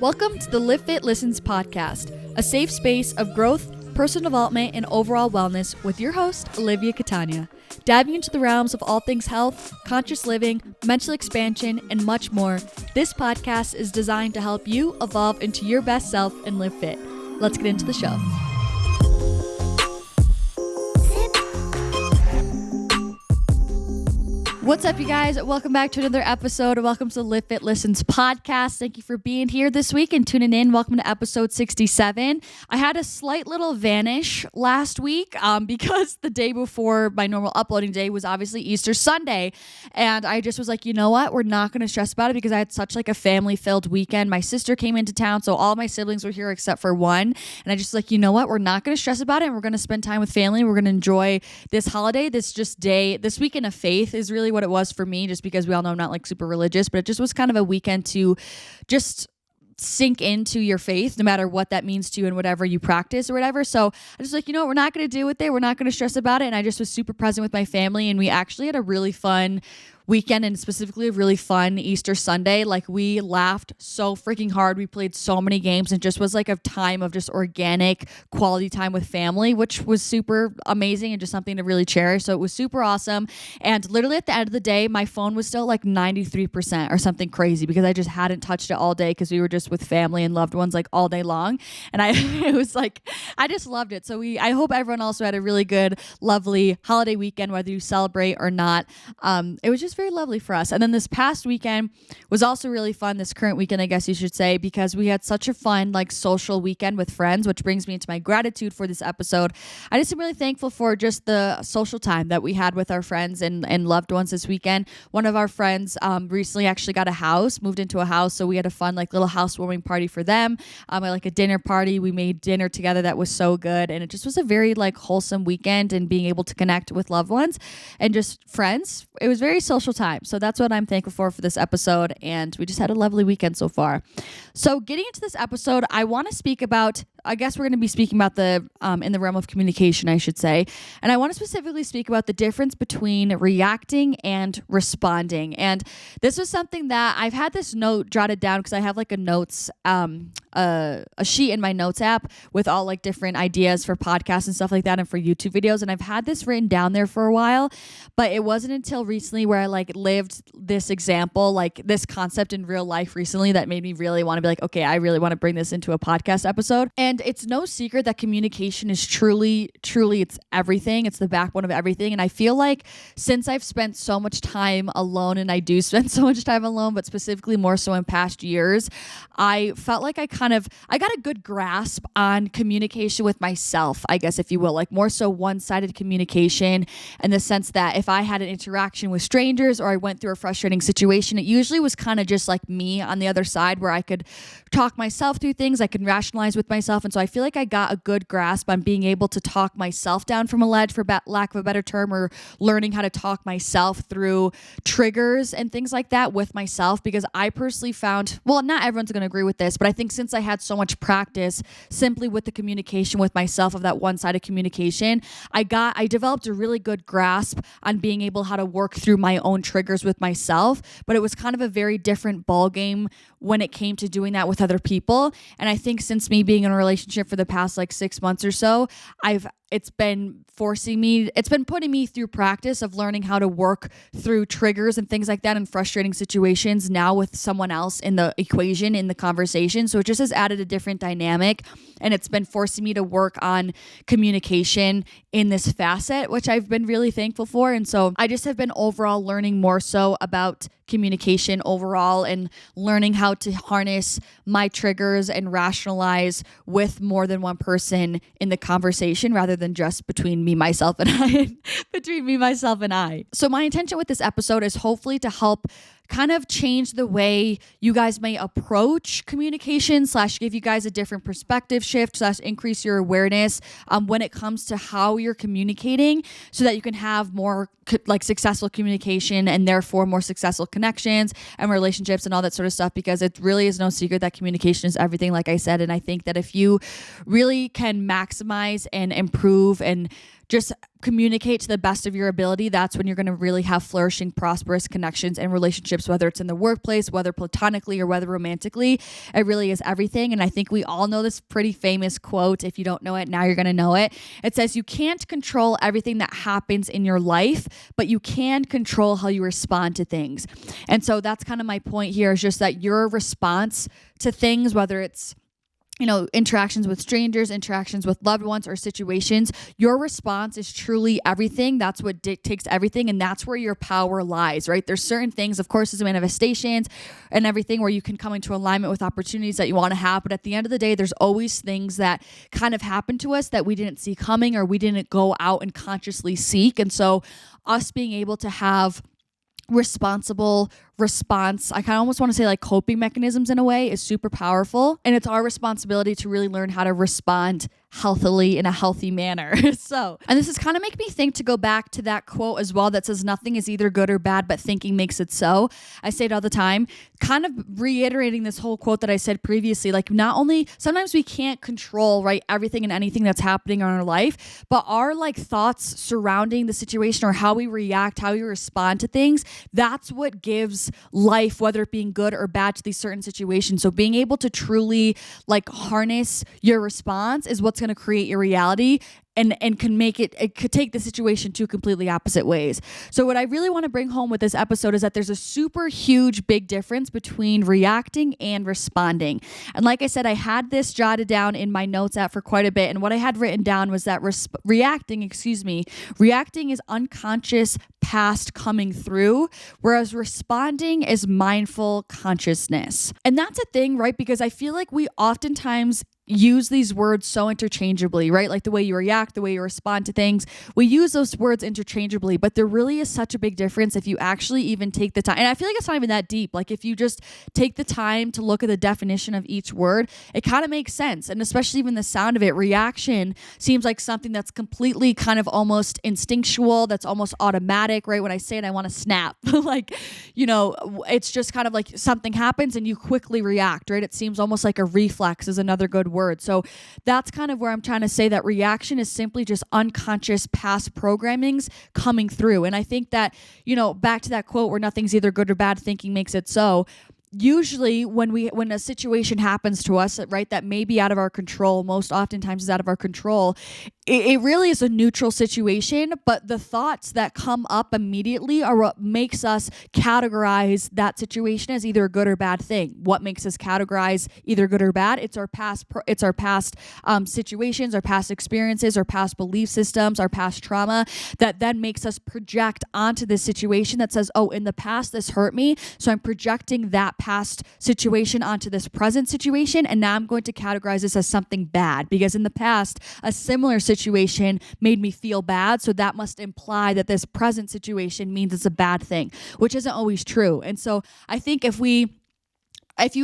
Welcome to the Livfiit Listens podcast, a safe space of growth, personal development, and overall wellness with your host, Olivia Catania. Diving into the realms of all things health, conscious living, mental expansion, and much more, this podcast is designed to help you evolve into your best self and live fit. Let's get into the show. What's up, you guys? Welcome back to another episode. Welcome to the Livfiit Listens podcast. Thank you for being here this week and tuning in. Welcome to episode 67. I had a slight little vanish last week because the day before my normal uploading day was obviously Easter Sunday. And I just was like, you know what? We're not going to stress about it because I had such like a family-filled weekend. My sister came into town, so all my siblings were here except for one. And I just like, you know what? We're not going to stress about it. And we're going to spend time with family. We're going to enjoy this holiday, this weekend of faith is really what it was for me, just because we all know I'm not like super religious, but it just was kind of a weekend to just sink into your faith, no matter what that means to you and whatever you practice or whatever. So I just like, you know what, we're not going to deal with it. We're not going to stress about it. And I just was super present with my family, and we actually had a really fun weekend, and specifically a really fun Easter Sunday. Like, we laughed so freaking hard. We played so many games, and just was like a time of just organic quality time with family, which was super amazing and just something to really cherish. So it was super awesome. And literally at the end of the day, my phone was still like 93% or something crazy because I just hadn't touched it all day because we were just with family and loved ones like all day long. And it was like, I just loved it. So I hope everyone also had a really good, lovely holiday weekend, whether you celebrate or not. It was just very lovely for us. And then this past weekend was also really fun, this current weekend, I guess you should say, because we had such a fun like social weekend with friends, which brings me into my gratitude for this episode. I just am really thankful for just the social time that we had with our friends and loved ones this weekend. One of our friends recently actually got a house, moved into a house, so we had a fun like little housewarming party for them, like a dinner party. We made dinner together that was so good, and it just was a very like wholesome weekend, and being able to connect with loved ones and just friends. It was very social time. So that's what I'm thankful for this episode. And we just had a lovely weekend so far. So getting into this episode, I want to speak about, I guess we're going to be speaking about in the realm of communication, I should say. And I want to specifically speak about the difference between reacting and responding. And this was something that I've had this note jotted down because I have like a notes, a sheet in my notes app with all like different ideas for podcasts and stuff like that, and for YouTube videos. And I've had this written down there for a while, but it wasn't until recently where I like lived this example, like this concept in real life recently, that made me really want to be like, okay, I really want to bring this into a podcast episode. And it's no secret that communication is truly, it's everything. It's the backbone of everything. And I feel like since I've spent so much time alone, and I do spend so much time alone, but specifically more so in past years, I felt like I got a good grasp on communication with myself, I guess, if you will, like more so one-sided communication, in the sense that if I had an interaction with strangers or I went through a frustrating situation, it usually was kind of just like me on the other side, where I could talk myself through things, I can rationalize with myself. And so I feel like I got a good grasp on being able to talk myself down from a ledge, for lack of a better term, or learning how to talk myself through triggers and things like that with myself. Because I personally found, well, not everyone's going to agree with this, but I think since I had so much practice simply with the communication with myself, of that one-sided communication, I developed a really good grasp on being able how to work through my own triggers with myself. But it was kind of a very different ball game when it came to doing that with other people. And I think since me being in a relationship for the past like 6 months or so, it's been putting me through practice of learning how to work through triggers and things like that in frustrating situations now with someone else in the equation, in the conversation. So it just has added a different dynamic, and it's been forcing me to work on communication in this facet, which I've been really thankful for. And so I just have been overall learning more so about communication overall, and learning how to harness my triggers and rationalize with more than one person in the conversation, rather than just between me, myself, and I. So my intention with this episode is hopefully to help kind of change the way you guys may approach communication, / give you guys a different perspective shift, / increase your awareness when it comes to how you're communicating, so that you can have more successful communication, and therefore more successful connections and relationships and all that sort of stuff. Because it really is no secret that communication is everything, like I said. And I think that if you really can maximize and improve and just communicate to the best of your ability, that's when you're going to really have flourishing, prosperous connections and relationships, whether it's in the workplace, whether platonically or whether romantically. It really is everything. And I think we all know this pretty famous quote. If you don't know it, now you're going to know it. It says, you can't control everything that happens in your life, but you can control how you respond to things. And so that's kind of my point here, is just that your response to things, whether it's interactions with strangers, interactions with loved ones, or situations, your response is truly everything. That's what dictates everything. And that's where your power lies, right? There's certain things, of course, as manifestations and everything, where you can come into alignment with opportunities that you want to have. But at the end of the day, there's always things that kind of happen to us that we didn't see coming, or we didn't go out and consciously seek. And so us being able to have responsible response, I kind of almost want to say like coping mechanisms in a way, is super powerful. And it's our responsibility to really learn how to respond healthily in a healthy manner. And this is kind of make me think, to go back to that quote as well that says nothing is either good or bad, but thinking makes it so. I say it all the time, kind of reiterating this whole quote that I said previously. Like, not only sometimes we can't control, right, everything and anything that's happening in our life, but our like thoughts surrounding the situation, or how we react, how we respond to things, that's what gives life, whether it being good or bad, to these certain situations. So being able to truly like harness your response is what's going to create your reality, and can make it could take the situation two completely opposite ways. So what I really want to bring home with this episode is that there's a super huge big difference between reacting and responding. And like I said, I had this jotted down in my notes app for quite a bit. And what I had written down was that reacting is unconscious past coming through, whereas responding is mindful consciousness. And that's a thing, right? Because I feel like we oftentimes use these words so interchangeably, right? Like the way you react, the way you respond to things, we use those words interchangeably, but there really is such a big difference if you actually even take the time. And I feel like it's not even that deep. Like if you just take the time to look at the definition of each word, it kind of makes sense. And especially even the sound of it, reaction seems like something that's completely kind of almost instinctual, that's almost automatic, right? When I say it, I want to snap. Like, it's just kind of like something happens and you quickly react, right? It seems almost like a reflex is another good word. So that's kind of where I'm trying to say that reaction is simply just unconscious past programmings coming through. And I think that, back to that quote where nothing's either good or bad, thinking makes it so. Usually when a situation happens to us, right, that may be out of our control, most oftentimes is out of our control, it really is a neutral situation, but the thoughts that come up immediately are what makes us categorize that situation as either a good or bad thing. What makes us categorize either good or bad? It's our past situations, our past experiences, our past belief systems, our past trauma that then makes us project onto this situation that says, oh, in the past this hurt me, so I'm projecting that past situation onto this present situation, and now I'm going to categorize this as something bad because in the past a similar situation made me feel bad, so that must imply that this present situation means it's a bad thing, which isn't always true. And so I think if you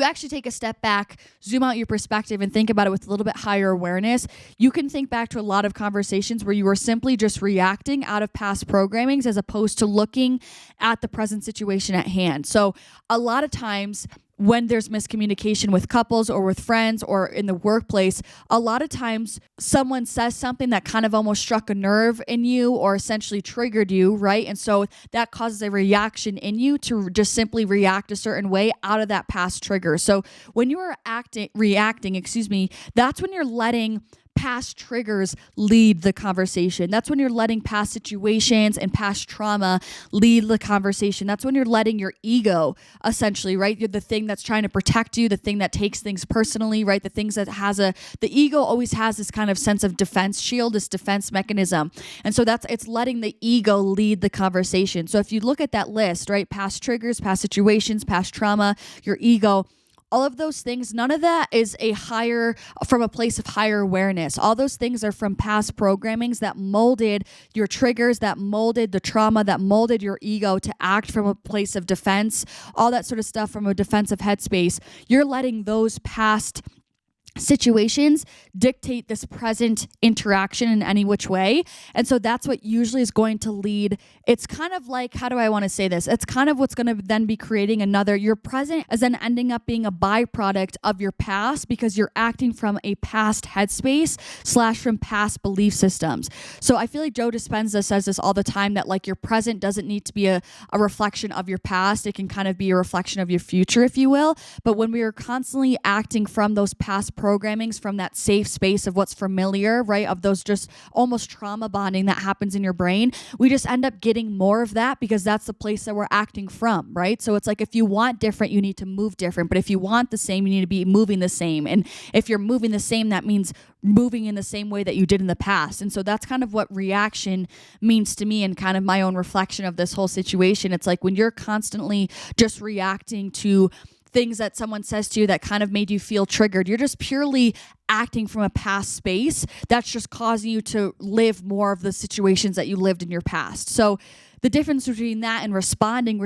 actually take a step back, zoom out your perspective and think about it with a little bit higher awareness, you can think back to a lot of conversations where you were simply just reacting out of past programmings as opposed to looking at the present situation at hand. So a lot of times when there's miscommunication with couples or with friends or in the workplace, a lot of times someone says something that kind of almost struck a nerve in you or essentially triggered you, right? And so that causes a reaction in you to just simply react a certain way out of that past trigger. So when you are reacting, that's when you're letting past triggers lead the conversation. That's when you're letting past situations and past trauma lead the conversation. That's when you're letting your ego, essentially, right? You're the thing that's trying to protect you, the thing that takes things personally, right? The things that the ego always has this kind of sense of defense shield, this defense mechanism. And so it's letting the ego lead the conversation. So if you look at that list, right? Past triggers, past situations, past trauma, your ego, all of those things, none of that is from a place of higher awareness. All those things are from past programmings that molded your triggers, that molded the trauma, that molded your ego to act from a place of defense, all that sort of stuff from a defensive headspace. You're letting those past situations dictate this present interaction in any which way. And so that's what usually is going to lead. It's kind of like, how do I want to say this? It's kind of what's going to then be creating your present is then ending up being a byproduct of your past because you're acting from a past headspace / from past belief systems. So I feel like Joe Dispenza says this all the time, that like your present doesn't need to be a reflection of your past. It can kind of be a reflection of your future, if you will. But when we are constantly acting from those past programmings, from that safe space of what's familiar, right, of those just almost trauma bonding that happens in your brain, we just end up getting more of that because that's the place that we're acting from, right? So it's like if you want different, you need to move different. But if you want the same, you need to be moving the same. And if you're moving the same, that means moving in the same way that you did in the past. And so that's kind of what reaction means to me and kind of my own reflection of this whole situation. It's like when you're constantly just reacting to things that someone says to you that kind of made you feel triggered, you're just purely acting from a past space that's just causing you to live more of the situations that you lived in your past. So the difference between that and responding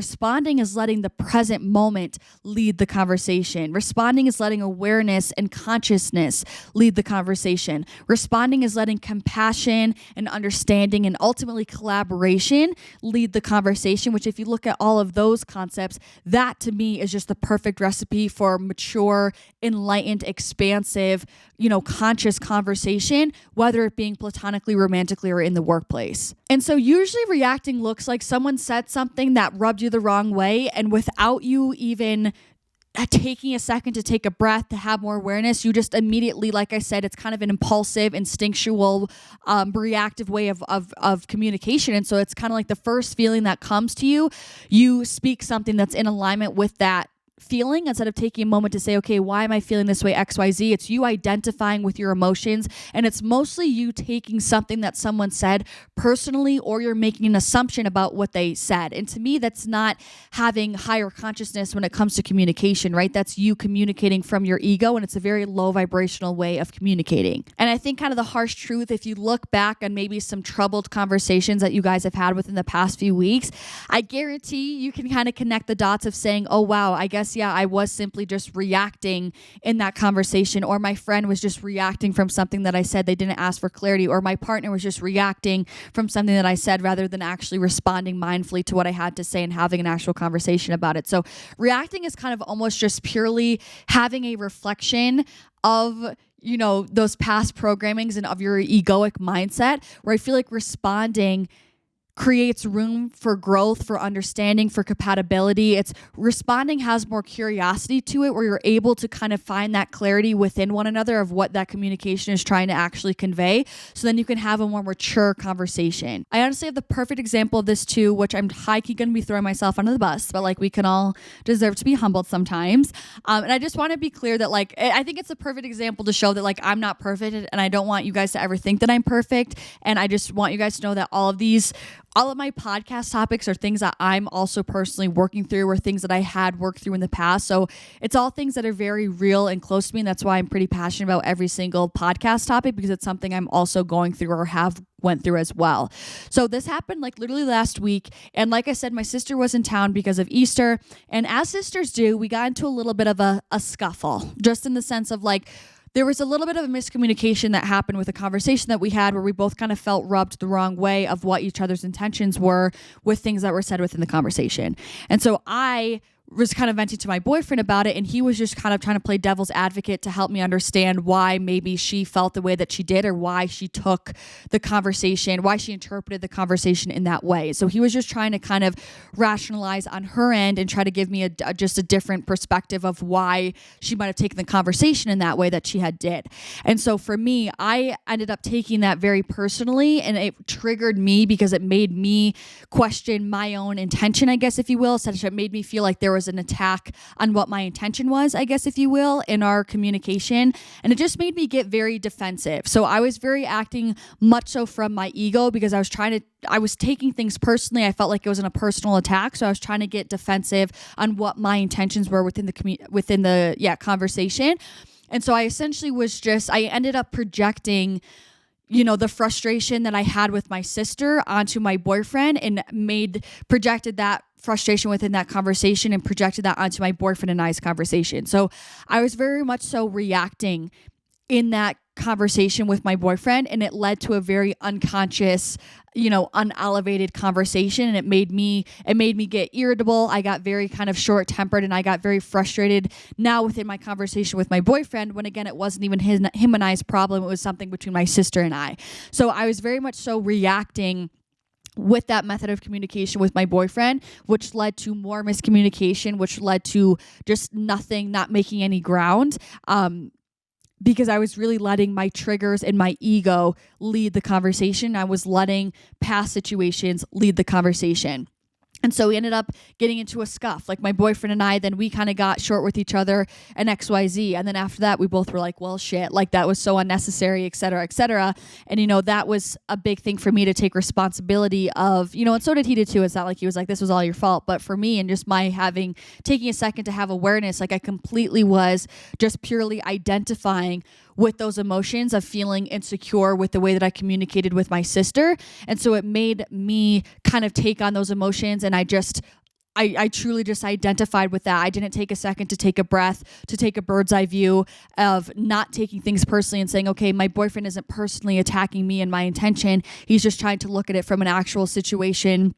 is letting the present moment lead the conversation. Responding is letting awareness and consciousness lead the conversation. Responding is letting compassion and understanding and ultimately collaboration lead the conversation, which if you look at all of those concepts, that to me is just the perfect recipe for mature, enlightened, expansive, conscious conversation, whether it being platonically, romantically, or in the workplace. And so usually reacting looks like someone said something that rubbed you the wrong way, and without you even taking a second to take a breath, to have more awareness, you just immediately, like I said, it's kind of an impulsive, instinctual, reactive way of communication. And so it's kind of like the first feeling that comes to you, you speak something that's in alignment with that feeling instead of taking a moment to say, okay, why am I feeling this way, XYZ? It's you identifying with your emotions, and it's mostly you taking something that someone said personally, or you're making an assumption about what they said. And to me, that's not having higher consciousness when it comes to communication, right? That's you communicating from your ego, and it's a very low vibrational way of communicating. And I think kind of the harsh truth, if you look back on maybe some troubled conversations that you guys have had within the past few weeks, I guarantee you can kind of connect the dots of saying, oh wow, I guess I was simply just reacting in that conversation, or my friend was just reacting from something that I said, they didn't ask for clarity, or my partner was just reacting from something that I said rather than actually responding mindfully to what I had to say and having an actual conversation about it. So reacting is kind of almost just purely having a reflection of those past programmings and of your egoic mindset, where I feel like responding creates room for growth, for understanding, for compatibility. It's responding has more curiosity to it, where you're able to kind of find that clarity within one another of what that communication is trying to actually convey. So then you can have a more mature conversation. I honestly have the perfect example of this too, which I'm high-key going to be throwing myself under the bus, but like we can all deserve to be humbled sometimes. And I just want to be clear that like, I think it's a perfect example to show that like I'm not perfect, and I don't want you guys to ever think that I'm perfect. And I just want you guys to know that all of my podcast topics are things that I'm also personally working through, or things that I had worked through in the past. So it's all things that are very real and close to me. And that's why I'm pretty passionate about every single podcast topic, because it's something I'm also going through or have went through as well. So this happened like literally last week. And like I said, my sister was in town because of Easter. And as sisters do, we got into a little bit of a scuffle, just in the sense of like, there was a little bit of a miscommunication that happened with a conversation that we had, where we both kind of felt rubbed the wrong way of what each other's intentions were with things that were said within the conversation. And so I was kind of venting to my boyfriend about it, and he was just kind of trying to play devil's advocate to help me understand why maybe she felt the way that she did, or why she took the conversation, why she interpreted the conversation in that way. So he was just trying to kind of rationalize on her end and try to give me just a different perspective of why she might have taken the conversation in that way that she had did. And so for me, I ended up taking that very personally, and it triggered me because it made me question my own intention, I guess, if you will. Such that it made me feel like there was an attack on what my intention was, I guess, if you will, in our communication. And it just made me get very defensive. So I was very acting much so from my ego, because I was taking things personally. I felt like it was a personal attack. So I was trying to get defensive on what my intentions were within the conversation. And so I essentially I ended up projecting the frustration that I had with my sister onto my boyfriend, and projected that frustration within that conversation and projected that onto my boyfriend and I's conversation. So I was very much so reacting in that conversation with my boyfriend, and it led to a very unconscious, unelevated conversation, and it made me get irritable. I got very kind of short-tempered, and I got very frustrated now within my conversation with my boyfriend, when again it wasn't even him and I's problem. It was something between my sister and I. So I was very much so reacting with that method of communication with my boyfriend, which led to more miscommunication, which led to just not making any ground. Because I was really letting my triggers and my ego lead the conversation. I was letting past situations lead the conversation. And so we ended up getting into a scuff. Like my boyfriend and I, then we kind of got short with each other and XYZ. And then after that, we both were like, well, shit, like that was so unnecessary, et cetera, et cetera. And, that was a big thing for me to take responsibility of, and so did he too. It's not like he was like, this was all your fault. But for me, and just my taking a second to have awareness, like I completely was just purely identifying with those emotions of feeling insecure with the way that I communicated with my sister. And so it made me kind of take on those emotions, and I truly just identified with that. I didn't take a second to take a breath, to take a bird's eye view of not taking things personally and saying, okay, my boyfriend isn't personally attacking me and my intention. He's just trying to look at it from an actual situation,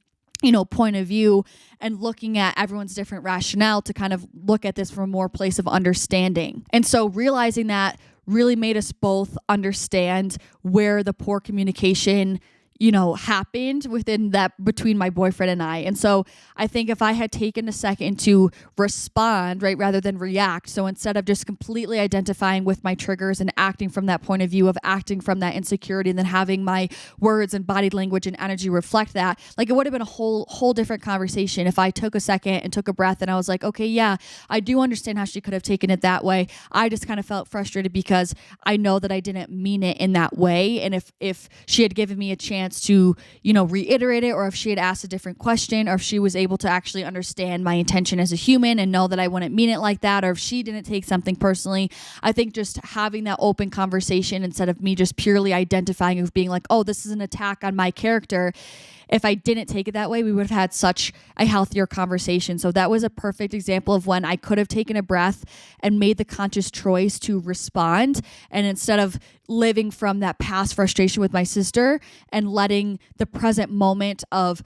point of view, and looking at everyone's different rationale to kind of look at this from a more place of understanding. And so realizing that really made us both understand where the poor communication happened within that between my boyfriend and I. And so I think if I had taken a second to respond, right, rather than react, so instead of just completely identifying with my triggers and acting from that point of view of acting from that insecurity, and then having my words and body language and energy reflect that, like it would have been a whole different conversation if I took a second and took a breath and I was like, okay, yeah, I do understand how she could have taken it that way. I just kind of felt frustrated because I know that I didn't mean it in that way. And if she had given me a chance to, reiterate it, or if she had asked a different question, or if she was able to actually understand my intention as a human and know that I wouldn't mean it like that, or if she didn't take something personally, I think just having that open conversation instead of me just purely identifying of being like, oh, this is an attack on my character. If I didn't take it that way, we would have had such a healthier conversation. So that was a perfect example of when I could have taken a breath and made the conscious choice to respond. And instead of living from that past frustration with my sister and letting the present moment of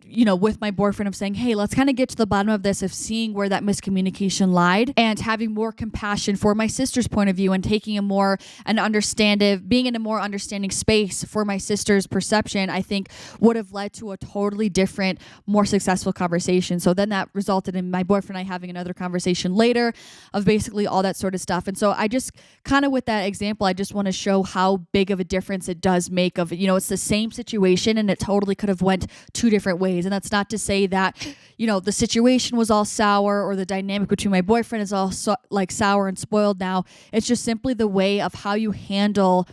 with my boyfriend of saying, hey, let's kind of get to the bottom of this, of seeing where that miscommunication lied, and having more compassion for my sister's point of view, and taking being in a more understanding space for my sister's perception, I think would have led to a totally different, more successful conversation. So then that resulted in my boyfriend and I having another conversation later of basically all that sort of stuff. And so I just kind of, with that example, I just want to show how big of a difference it does make of, it's the same situation and it totally could have went two different ways. And that's not to say that, the situation was all sour, or the dynamic between my boyfriend is all sour and spoiled now. It's just simply the way of how you handle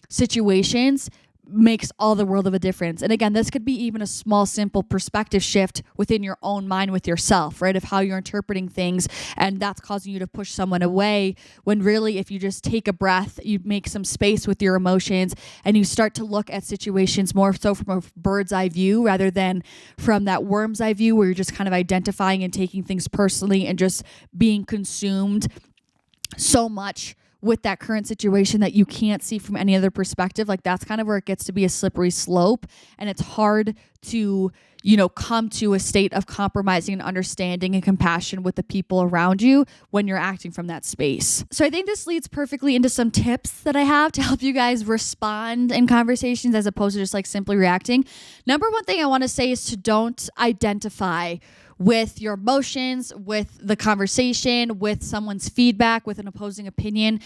situations makes all the world of a difference. And again, this could be even a small, simple perspective shift within your own mind with yourself, right? Of how you're interpreting things, and that's causing you to push someone away, when really, if you just take a breath, you make some space with your emotions, and you start to look at situations more so from a bird's eye view rather than from that worm's eye view, where you're just kind of identifying and taking things personally and just being consumed so much with that current situation that you can't see from any other perspective. Like that's kind of where it gets to be a slippery slope, and it's hard to, come to a state of compromising and understanding and compassion with the people around you when you're acting from that space. So I think this leads perfectly into some tips that I have to help you guys respond in conversations as opposed to just like simply reacting. Number one thing I want to say is to don't identify with your emotions, with the conversation, with someone's feedback, with an opposing opinion.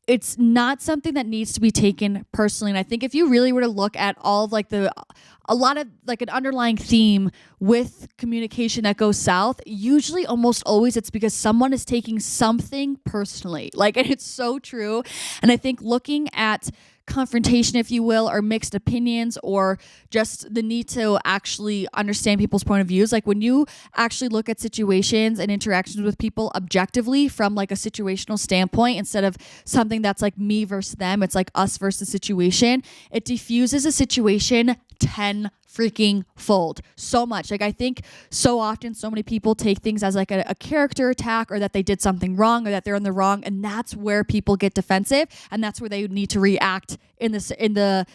It's not something that needs to be taken personally. And I think if you really were to look at all of a lot of an underlying theme with communication that goes south, usually almost always it's because someone is taking something personally. And it's so true. And I think looking at confrontation, if you will, or mixed opinions, or just the need to actually understand people's point of views. When you actually look at situations and interactions with people objectively from a situational standpoint, instead of something that's me versus them, it's us versus situation, it diffuses a situation tenfold. freaking fold so much. Like I think so often so many people take things as like a character attack, or that they did something wrong, or that they're in the wrong, and that's where people get defensive, and that's where they need to react in the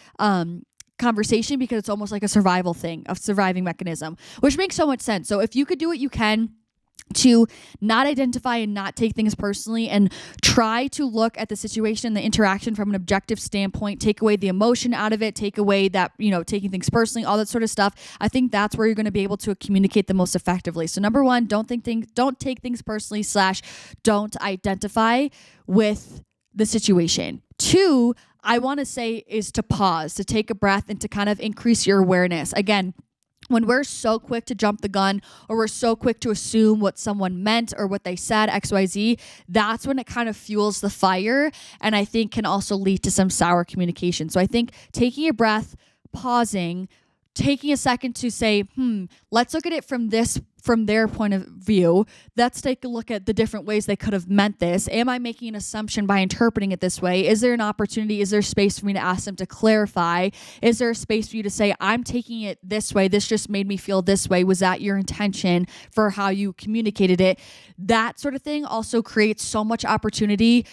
conversation, because it's almost like a survival thing, a surviving mechanism, which makes so much sense. So if you could do what you can to not identify and not take things personally, and try to look at the situation, the interaction from an objective standpoint, take away the emotion out of it, take away that, taking things personally, all that sort of stuff. I think that's where you're going to be able to communicate the most effectively. So number one, don't take things personally / don't identify with the situation. Two, I want to say is to pause, to take a breath, and to kind of increase your awareness. Again, when we're so quick to jump the gun, or we're so quick to assume what someone meant or what they said, XYZ, that's when it kind of fuels the fire, and I think can also lead to some sour communication. So I think taking a breath, pausing, taking a second to say, let's look at it from their point of view. Let's take a look at the different ways they could have meant this. Am I making an assumption by interpreting it this way? Is there an opportunity? Is there space for me to ask them to clarify? Is there a space for you to say, I'm taking it this way. This just made me feel this way. Was that your intention for how you communicated it? That sort of thing also creates so much opportunity,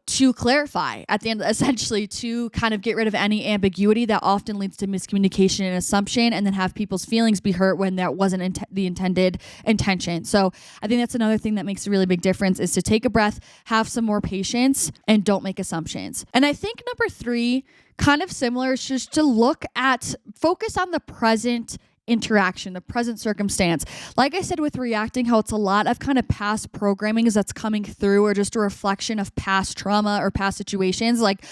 to clarify at the end, essentially to kind of get rid of any ambiguity that often leads to miscommunication and assumption, and then have people's feelings be hurt when that wasn't the intended intention. So I think that's another thing that makes a really big difference, is to take a breath, have some more patience, and don't make assumptions. And I think number three, kind of similar, is just to focus on the present interaction, the present circumstance. Like I said with reacting, how it's a lot of kind of past programming that's coming through, or just a reflection of past trauma or past situations. Like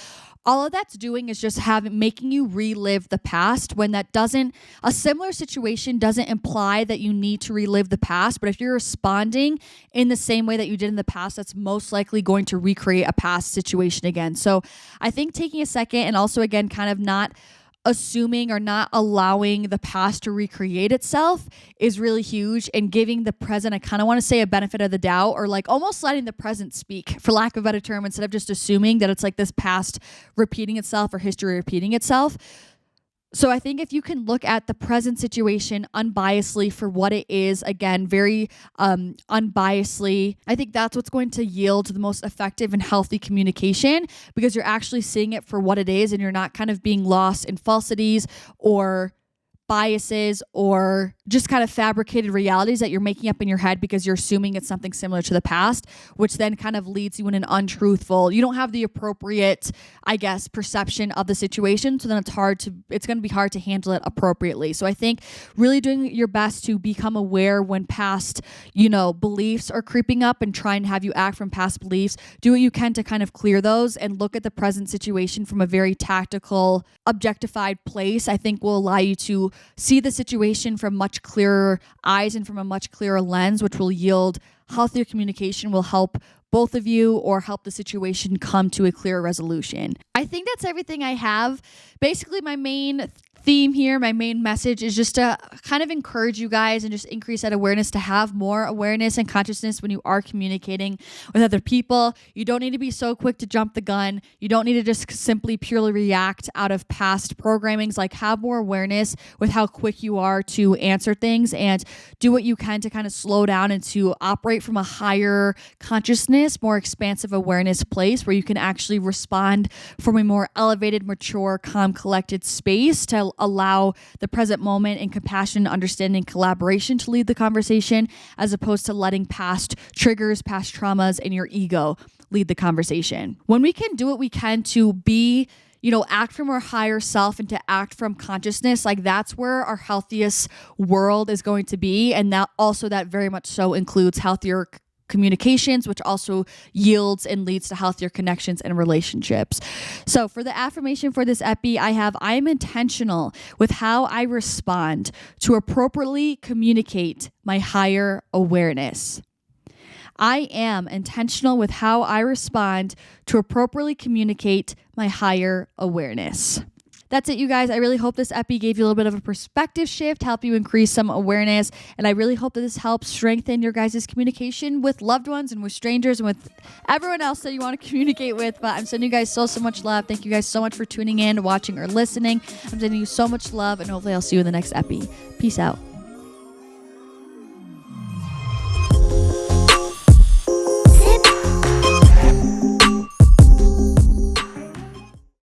all of that's doing is just making you relive the past, when a similar situation doesn't imply that you need to relive the past. But if you're responding in the same way that you did in the past, that's most likely going to recreate a past situation again. So I think taking a second, and also again, kind of not assuming or not allowing the past to recreate itself, is really huge, and giving the present, I kind of want to say, a benefit of the doubt, or like almost letting the present speak, for lack of a better term, instead of just assuming that it's like this past repeating itself or history repeating itself. So I think if you can look at the present situation unbiasedly for what it is, again, very unbiasedly, I think that's what's going to yield the most effective and healthy communication, because you're actually seeing it for what it is, and you're not kind of being lost in falsities or biases or just kind of fabricated realities that you're making up in your head because you're assuming it's something similar to the past, which then kind of leads you in an untruthful, you don't have the appropriate, I guess, perception of the situation. So then it's going to be hard to handle it appropriately. So I think really doing your best to become aware when past, beliefs are creeping up, and try and have you act from past beliefs. Do what you can to kind of clear those, and look at the present situation from a very tactical, objectified place, I think will allow you to see the situation from much clearer eyes and from a much clearer lens, which will yield healthier communication, will help both of you, or help the situation come to a clear resolution. I think that's everything I have. Basically, my main theme here, my main message is just to kind of encourage you guys and just increase that awareness, to have more awareness and consciousness when you are communicating with other people. You don't need to be so quick to jump the gun. You don't need to just simply purely react out of past programmings. Like, have more awareness with how quick you are to answer things, and do what you can to kind of slow down and to operate from a higher consciousness, more expansive awareness place, where you can actually respond from a more elevated, mature, calm, collected space, to allow the present moment and compassion, understanding, collaboration to lead the conversation, as opposed to letting past triggers, past traumas, and your ego lead the conversation. When we can do what we can to be, act from our higher self and to act from consciousness, like that's where our healthiest world is going to be. And that very much so includes healthier communications, which also yields and leads to healthier connections and relationships. So for the affirmation for this epi, I am intentional with how I respond to appropriately communicate my higher awareness. I am intentional with how I respond to appropriately communicate my higher awareness. That's it, you guys. I really hope this epi gave you a little bit of a perspective shift, help you increase some awareness, and I really hope that this helps strengthen your guys' communication with loved ones and with strangers and with everyone else that you want to communicate with. But I'm sending you guys so much love. Thank you guys so much for tuning in, watching, or listening. I'm sending you so much love, and hopefully I'll see you in the next epi. Peace out.